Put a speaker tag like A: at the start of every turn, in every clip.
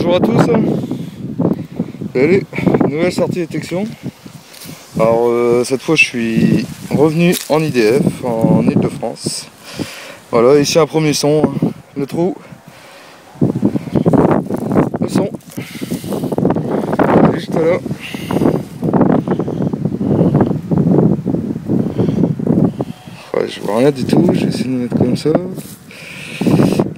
A: Bonjour à tous. Allez, nouvelle sortie détection. Alors cette fois je suis revenu en IDF, en Ile-de-France. Voilà, ici un premier son, le trou, le son, juste là. Ouais, je vois rien du tout, je vais essayer de me mettre comme ça.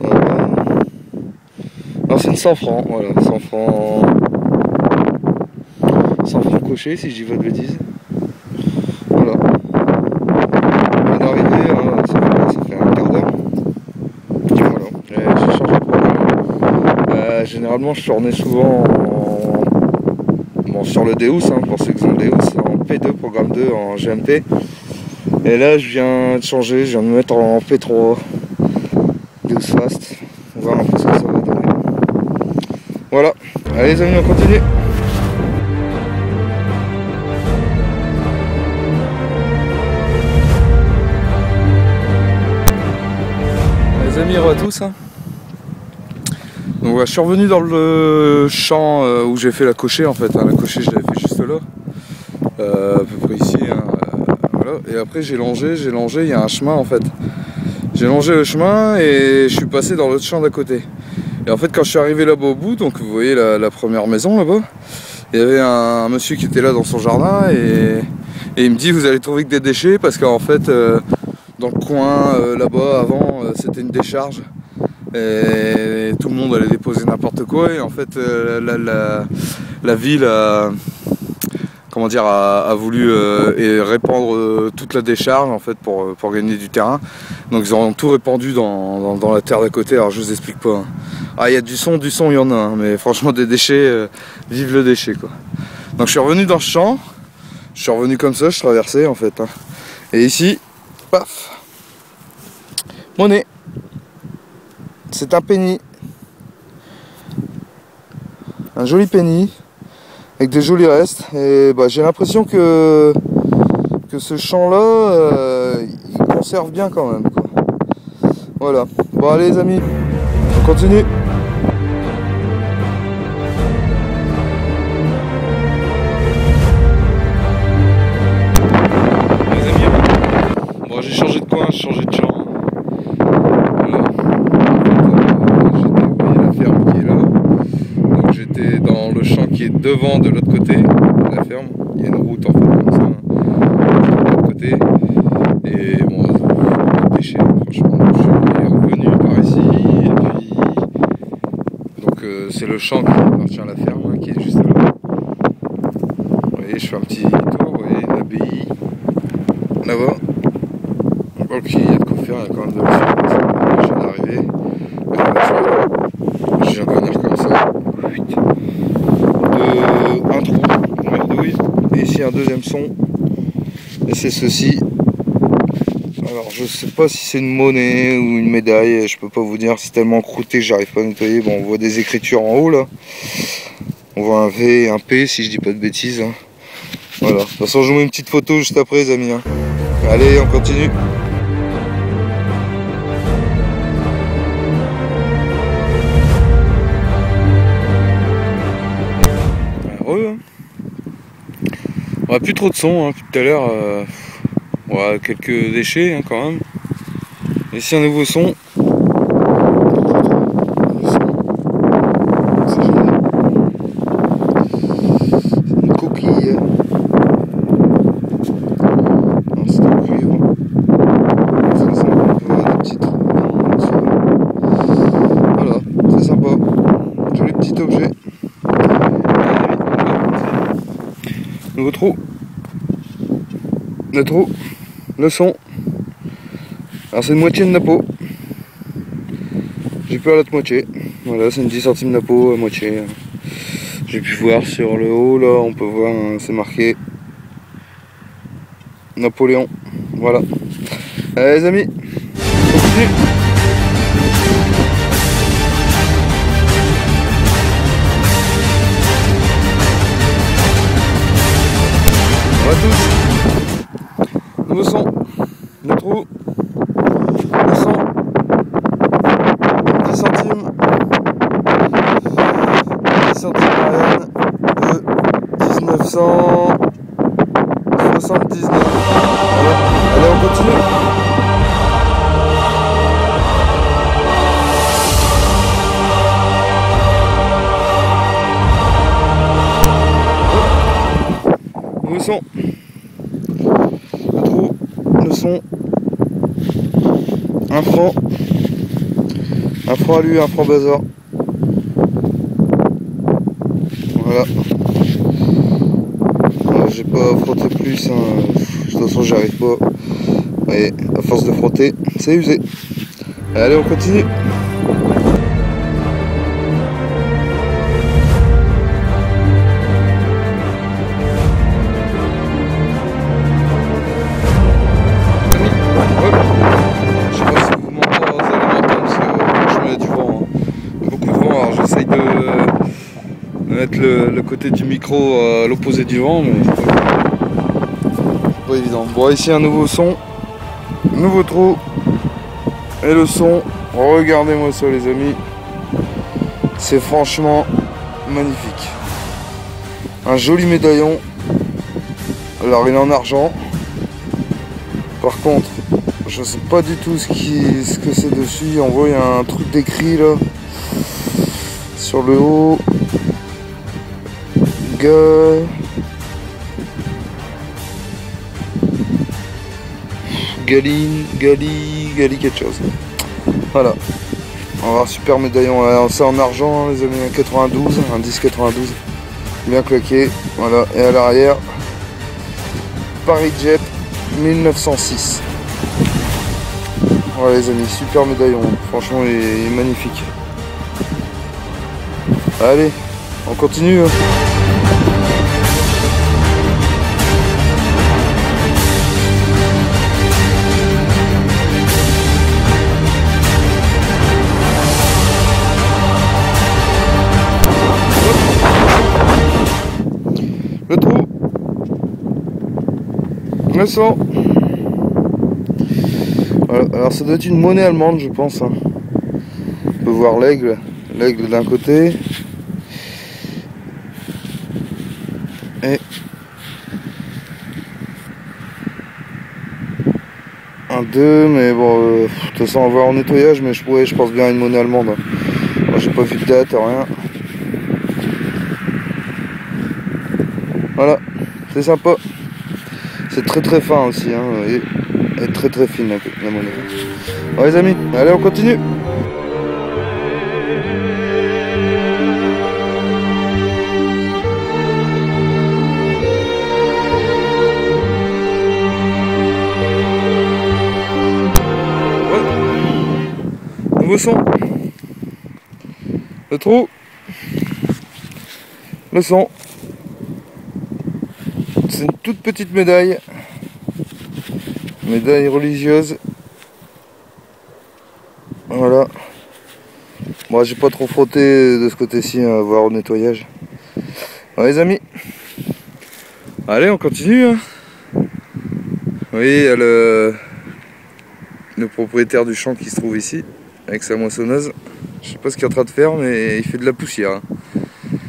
A: Voilà. Alors c'est une 100 francs, voilà, 100 francs coché si je dis pas de bêtises. Voilà. On vient d'arriver, hein, ça fait un quart d'heure. Voilà. J'ai changé de programme. Généralement je tournais souvent sur le Deus, hein, pour ceux qui ont le Deus, en P2, programme 2 en GMP. Et là je viens de changer, je viens de me mettre en P3 Deus Fast. On va voir un peu ce que ça va donner. Voilà, allez les amis, on continue. Les amis, à tous. Donc voilà, je suis revenu dans le champ où j'ai fait la cochée en fait. La cochée je l'avais fait juste là, à peu près ici. Voilà. Et après j'ai longé, il y a un chemin en fait. J'ai longé le chemin et je suis passé dans l'autre champ d'à côté. Et en fait quand je suis arrivé là-bas au bout, donc vous voyez la première maison là-bas, il y avait un monsieur qui était là dans son jardin et il me dit vous allez trouver que des déchets parce qu'en fait dans le coin là-bas avant c'était une décharge et tout le monde allait déposer n'importe quoi et en fait la ville a, comment dire, a voulu répandre toute la décharge en fait pour gagner du terrain. Donc ils ont tout répandu dans la terre d'à côté. Alors je vous explique pas. Ah, il y a du son il y en a, hein, mais franchement des déchets, vive le déchet quoi. Donc je suis revenu dans ce champ, je suis revenu comme ça, je traversais en fait. Hein. Et ici, paf, monnaie. C'est un penny. Un joli penny. Avec des jolis restes. Et bah, j'ai l'impression que ce champ-là, il conserve bien quand même. Quoi. Voilà. Bon allez les amis, on continue. Les amis, bon j'ai changé de coin, j'ai changé de champ. J'étais dans le champ qui est devant de l'autre côté de la ferme. Il y a une route en fait comme ça, de l'autre côté. Et bon, déchets, franchement, je suis revenu par ici. Et puis, donc c'est le champ qui appartient à la ferme, hein, qui est juste là. Vous voyez, je fais un petit tour, vous voyez, l'abbaye là-bas. Donc il y a de quoi faire, il y a quand même de la ferme. Je viens d'arriver. Je viens de venir comme ça. Un trou, une merdouille, et ici un deuxième son, et c'est ceci. Alors je sais pas si c'est une monnaie ou une médaille, je peux pas vous dire, c'est tellement croûté que j'arrive pas à nettoyer. Bon, on voit des écritures en haut là, on voit un V et un P si je dis pas de bêtises. Hein. Voilà, de toute façon je vous mets une petite photo juste après les amis. Hein. Allez, on continue. On a plus trop de son, hein, depuis tout à l'heure, on a quelques déchets hein, quand même. Ici un nouveau son. C'est génial. C'est une coquille. Non, c'est un cuivre. Ça c'est un peu des petits trous. Voilà, c'est sympa. Joli petit objet. Nouveau trou, le trou, le son. Alors c'est une moitié de napo. J'ai peur l'autre moitié. Voilà, c'est une 10 centimes napo à moitié. J'ai pu voir sur le haut là, on peut voir, hein, c'est marqué Napoléon. Voilà. Allez les amis, on continue. On va tous. Nouveau son, le trou, le son, 10 centimes. 279. Voilà. Allez, on continue. Le son. Le trou. Le son. Un franc à lui, un franc bazar. Voilà. J'ai pas frotté plus, hein. De toute façon j'y arrive pas. Et à force de frotter, c'est usé. Allez, on continue. Je sais pas si vous m'entendez, parce que franchement il y a du vent, hein. Beaucoup de vent, alors j'essaye de mettre le côté du micro à l'opposé du vent, mais c'est pas évident. Bon, ici un nouveau son, nouveau trou, et le son, regardez-moi ça les amis, c'est franchement magnifique. Un joli médaillon, alors il est en argent, par contre je sais pas du tout ce que c'est dessus. En gros il y a un truc d'écrit là sur le haut. Gali quelque chose. Voilà. On va avoir super médaillon. C'est en argent, hein, les amis, 92, un 10 92. Bien claqué. Voilà. Et à l'arrière, Paris Jet 1906. Voilà les amis, super médaillon. Franchement il est magnifique. Allez, on continue. Le trou, le son. Voilà. Alors ça doit être une monnaie allemande je pense, hein. On peut voir l'aigle d'un côté et un 2, mais bon de toute façon on va voir en nettoyage, mais je pense bien à une monnaie allemande. Moi j'ai pas vu de date, rien. Voilà, c'est sympa. C'est très fin aussi, hein, et très fine la monnaie. Bon les amis, allez on continue. Ouais. Nouveau son. Le trou. Le son. C'est une toute petite médaille religieuse. Voilà. Moi j'ai pas trop frotté de ce côté-ci, à voir au nettoyage. Bon, les amis, allez on continue, hein. Oui, le propriétaire du champ qui se trouve ici avec sa moissonneuse. Je sais pas ce qu'il est en train de faire, mais il fait de la poussière, hein.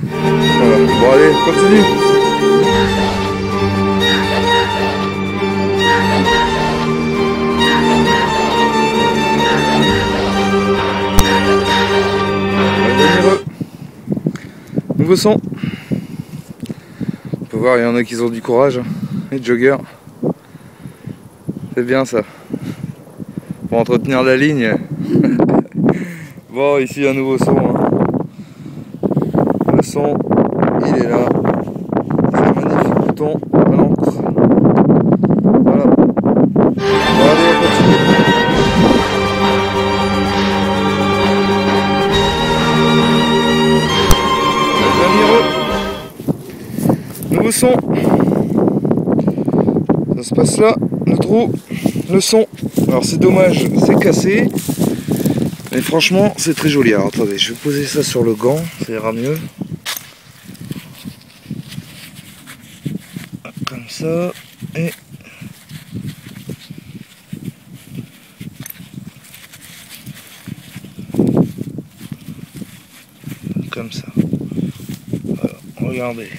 A: Voilà. Bon allez, continue. Nouveau son. On peut voir, il y en a qui ont du courage, les joggers. C'est bien ça. Pour entretenir la ligne. Bon, ici un nouveau son, hein. Le son, il est là. C'est un magnifique bouton à l'encre. Voilà. Bon, allez, on continue. Nouveau son. Ça se passe là, le trou, le son. Alors c'est dommage, c'est cassé. Mais franchement, c'est très joli. Alors attendez, je vais poser ça sur le gant, ça ira mieux. Comme ça. Et comme ça. Voilà, regardez.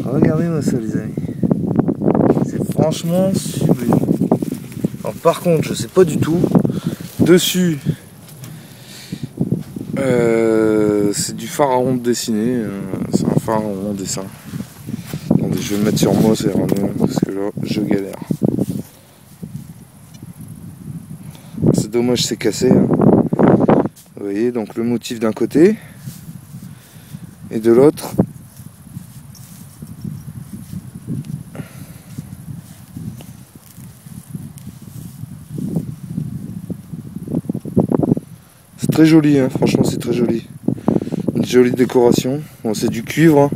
A: Regardez-moi ça les amis. C'est franchement sublime. Alors par contre je sais pas du tout. Dessus c'est du pharaon dessiné. C'est un pharaon en dessin. Attendez, je vais le mettre sur moi, c'est vraiment parce que là je galère. C'est dommage, c'est cassé. Hein. Vous voyez donc le motif d'un côté et de l'autre. C'est très joli, hein. Franchement c'est très joli. Une jolie décoration. Bon, c'est du cuivre. Hein.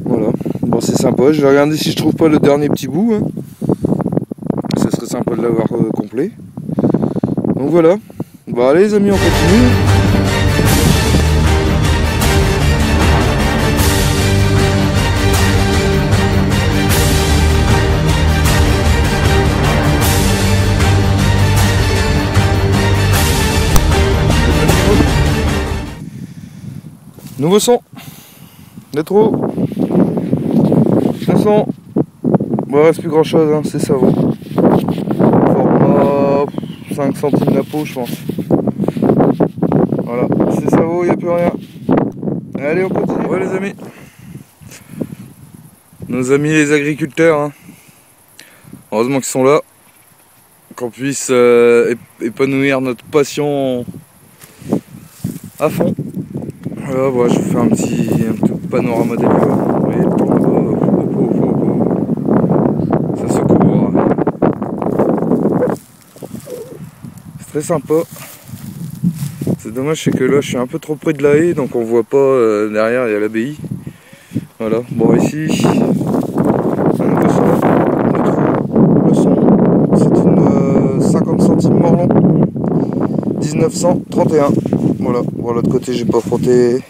A: Voilà. Bon, c'est sympa. Je vais regarder si je trouve pas le dernier petit bout. Hein. Ça serait sympa de l'avoir complet. Donc voilà. Bon allez les amis, on continue. Nouveau son. Rétro. Le son. Bon, il reste plus grand chose, hein. C'est savon. Format 5 centimes la peau, je pense. Voilà, c'est savon, il n'y a plus rien. Allez, on continue. Ouais, les amis. Nos amis les agriculteurs. Hein. Heureusement qu'ils sont là. Qu'on puisse épanouir notre passion à fond. Voilà, voilà, je vous fais un petit panorama des lieux. Vous voyez le temps là-bas. Ça se couvre. C'est très sympa. C'est dommage, c'est que là je suis un peu trop près de la haie, donc on voit pas derrière, il y a l'abbaye. Voilà, bon ici, un nouveau son. Le son, c'est une 50 centimes Morlon 1931. Voilà, bon, l'autre côté j'ai pas frotté.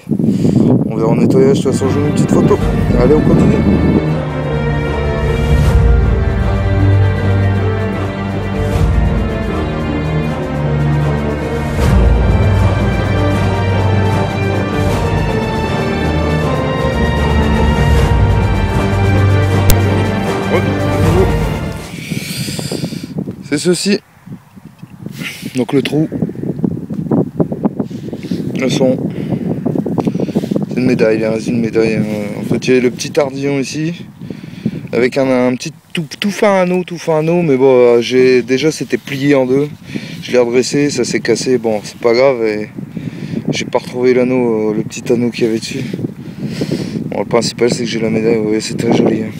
A: On verra en nettoyage, de toute façon je vous mets une petite photo. Allez, on continue. C'est ceci. Donc le trou. Le son. C'est une médaille, hein, c'est une médaille. En fait, il y a le petit tardillon ici. Avec un petit tout fin anneau, mais bon, déjà c'était plié en deux. Je l'ai redressé, ça s'est cassé, bon, c'est pas grave. Et j'ai pas retrouvé l'anneau, le petit anneau qu'il y avait dessus. Bon, le principal c'est que j'ai la médaille, vous voyez, c'est très joli. Hein.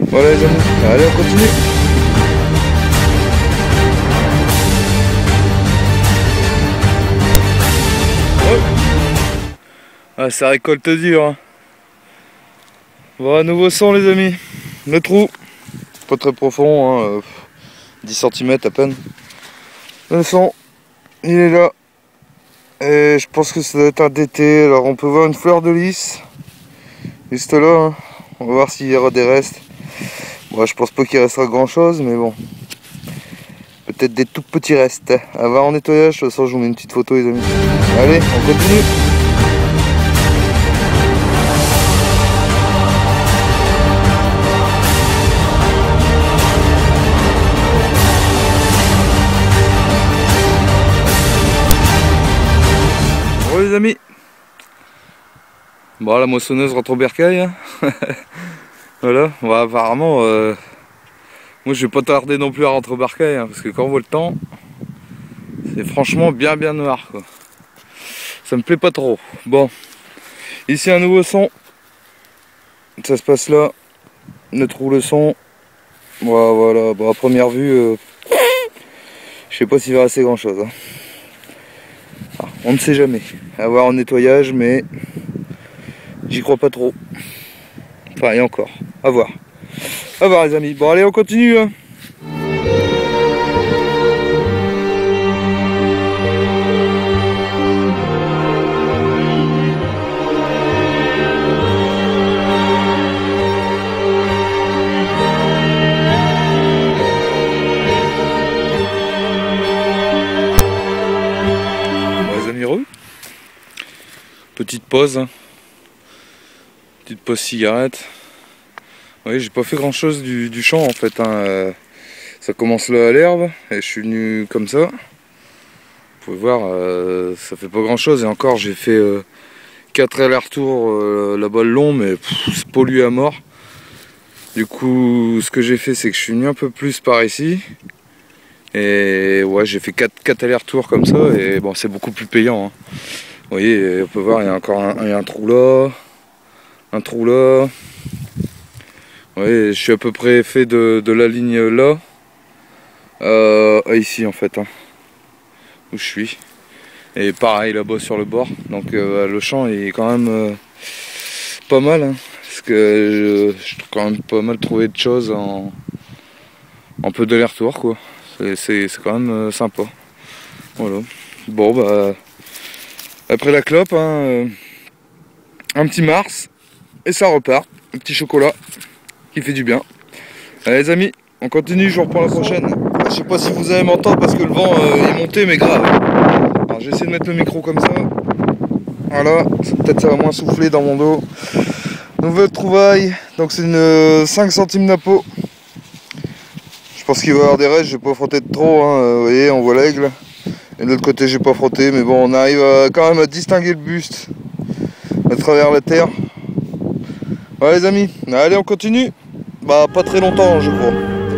A: Voilà les amis, allez on continue. Ah, ça récolte dur. Hein. Bon, nouveau son les amis. Le trou, pas très profond, hein, 10 cm à peine. Le son, il est là. Et je pense que ça doit être un d'été. Alors on peut voir une fleur de lys. Juste là. Hein. On va voir s'il y aura des restes. Bon, je pense pas qu'il restera grand chose, mais bon. Peut-être des tout petits restes. À voir en nettoyage, de toute façon je vous mets une petite photo les amis. Allez, on continue. Bon les amis. Bon, la moissonneuse rentre au bercail. Hein. Voilà, bon, apparemment, moi je vais pas tarder non plus à rentrer au bercail, hein, parce que quand on voit le temps, c'est franchement bien noir, quoi. Ça me plaît pas trop. Bon, ici un nouveau son. Ça se passe là. Le trou, le son. Voilà, bon, à première vue, je sais pas s'il va rester grand chose. Hein. Ah, on ne sait jamais. À voir en nettoyage, mais j'y crois pas trop. Enfin, et encore. À voir. À voir les amis. Bon allez, on continue. Hein. Bon, les amis, petite pause. Hein. Petite pause cigarette. Oui, j'ai pas fait grand chose du champ en fait. Hein. Ça commence là à l'herbe et je suis venu comme ça. Vous pouvez voir, ça fait pas grand chose. Et encore, j'ai fait 4 allers-retours là-bas le long, mais c'est pollué à mort. Du coup, ce que j'ai fait, c'est que je suis venu un peu plus par ici. Et ouais, j'ai fait 4 allers-retours comme ça. Et bon, c'est beaucoup plus payant. Hein. Vous voyez, on peut voir, il y a encore un trou là. Un trou là. Oui, je suis à peu près fait de la ligne là à ici en fait, hein, où je suis. Et pareil là-bas sur le bord. Donc le champ est quand même pas mal, hein, parce que je trouve quand même pas mal trouvé de choses en peu d'aller-retour quoi. C'est quand même sympa. Voilà. Bon bah après la clope, hein, un petit Mars et ça repart. Un petit chocolat qui fait du bien. Allez les amis, on continue, je vous reprends la prochaine. Je sais pas si vous allez m'entendre parce que le vent est monté mais grave. Alors je vais essayer de mettre le micro comme ça. Voilà, peut-être ça va moins souffler dans mon dos. Nouvelle trouvaille, donc c'est une 5 centimes napo. Je pense qu'il va y avoir des restes, j'ai pas frotté de trop, hein. Vous voyez, on voit l'aigle. Et de l'autre côté j'ai pas frotté, mais bon on arrive quand même à distinguer le buste à travers la terre. Voilà les amis, allez on continue. Bah pas très longtemps je crois.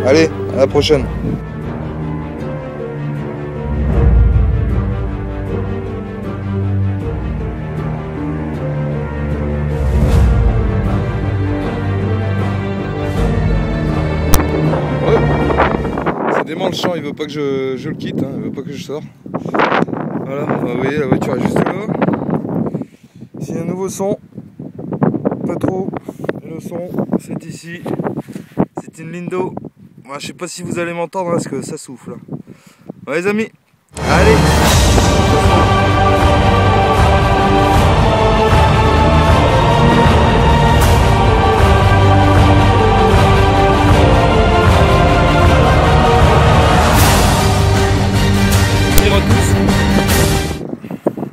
A: Allez, à la prochaine. Ouais. C'est dément le champ, il veut pas que je le quitte, hein. Il veut pas que je sors. Voilà, vous voyez la voiture est juste là. Ici un nouveau son. Pas trop. Et le son c'est ici. C'est une Lindo. Moi, je sais pas si vous allez m'entendre parce que ça souffle. Ouais les amis, allez.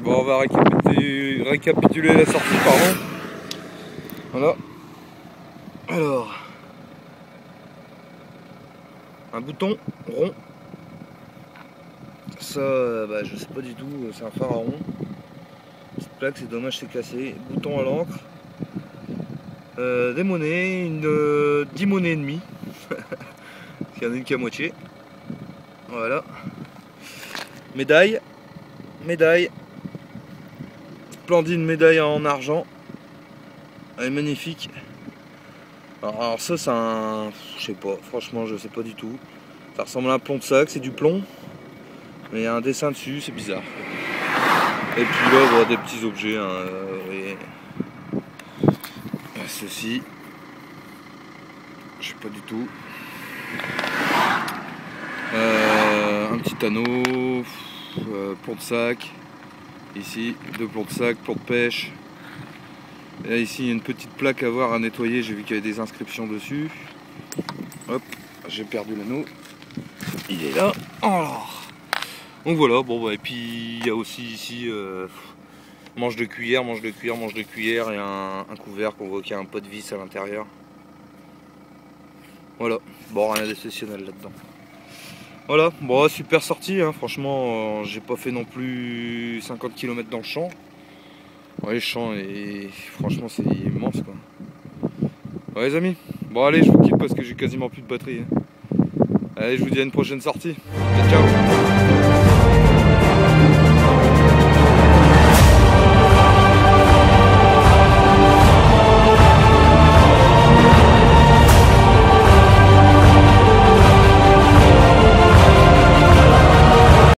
A: Bon, on va récapituler la sortie, pardon. Voilà. Alors, un bouton rond. Ça, bah, je sais pas du tout, c'est un phare à rond. Petite plaque, c'est dommage, c'est cassé. Bouton à l'encre. Des monnaies, 10 monnaies et demie. Il y en a une qui est à moitié. Voilà. Médaille. Plan d'une médaille en argent. Elle est magnifique. Alors ça c'est un... Je sais pas, franchement je sais pas du tout. Ça ressemble à un plomb de sac, c'est du plomb. Mais il y a un dessin dessus, c'est bizarre. Et puis là, bon, des petits objets, hein, vous voyez. Ceci. Je sais pas du tout. Un petit anneau. Plomb de sac. Ici, 2 plombs de sac, plomb de pêche. Et là, ici, il y a une petite plaque à voir, à nettoyer. J'ai vu qu'il y avait des inscriptions dessus. Hop, j'ai perdu l'anneau. Il est là. Alors. Donc voilà, bon bah, et puis il y a aussi ici manche de cuillère et un couvercle, on voit qu'il y a un pot de vis à l'intérieur. Voilà, bon rien d'exceptionnel là-dedans. Voilà, bon super sortie, hein. Franchement j'ai pas fait non plus 50 km dans le champ. Ouais, le champ est franchement c'est immense quoi. Ouais les amis, bon allez je vous quitte parce que j'ai quasiment plus de batterie. Hein. Allez je vous dis à une prochaine sortie. Ciao.